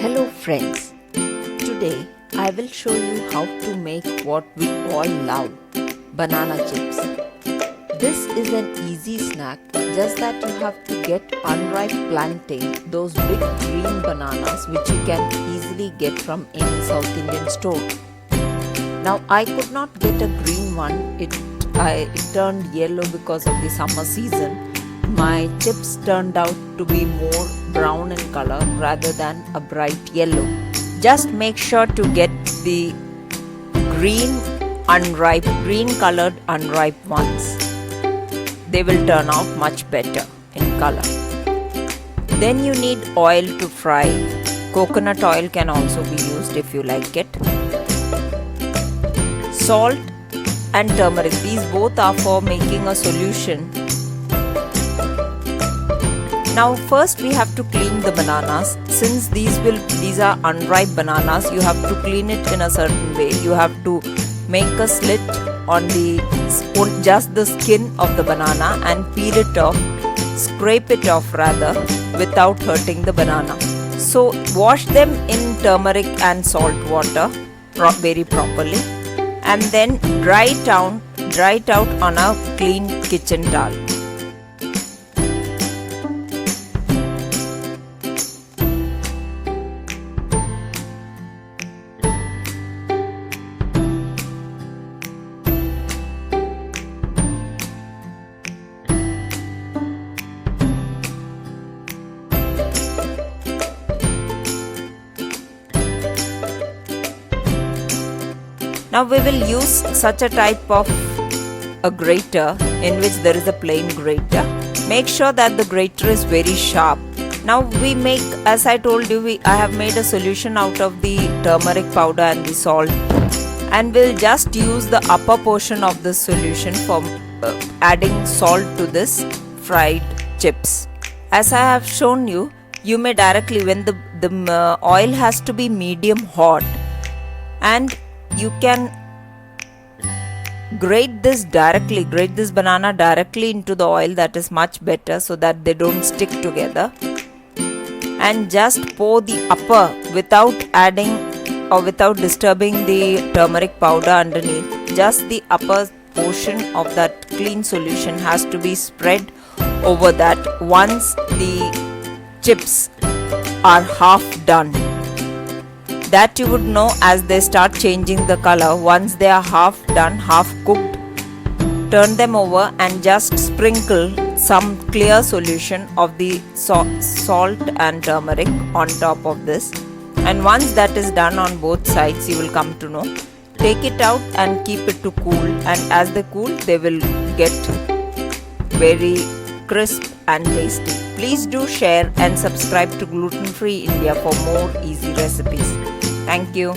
Hello friends, today I will show you how to make what we all love, banana chips. This is an easy snack, just that you have to get unripe plantain, those big green bananas which you can easily get from any South Indian store. Now I could not get a green one, it turned yellow because of the summer season. My chips turned out to be more brown in color rather than a bright yellow. Just make sure to get the green colored unripe ones. They will turn out much better in color. Then you need oil to fry. Coconut oil can also be used if you like it. Salt and turmeric, these both are for making a solution. Now first we have to clean the bananas. Since these are unripe bananas, you have to clean it in a certain way. You have to make a slit on just the skin of the banana and peel it off, scrape it off rather, without hurting the banana. So wash them in turmeric and salt water very properly, and then dry it out on a clean kitchen towel. Now we will use such a type of a grater in which there is a plain grater. Make sure that the grater is very sharp. Now we make, as I told you, I have made a solution out of the turmeric powder and the salt, and we'll just use the upper portion of the solution for adding salt to this fried chips. As I have shown you, you may directly, when the oil has to be medium hot, and you can grate this banana directly into the oil. That is much better, so that they don't stick together. And just pour the upper without adding or without disturbing the turmeric powder underneath. Just the upper portion of that clean solution has to be spread over that once the chips are half done. That you would know as they start changing the color. Once they are half done, half cooked, turn them over and just sprinkle some clear solution of the salt and turmeric on top of this. And once that is done on both sides, you will come to know. Take it out and keep it to cool, and as they cool, they will get very crisp and tasty. Please do share and subscribe to Gluten Free India for more easy recipes. Thank you.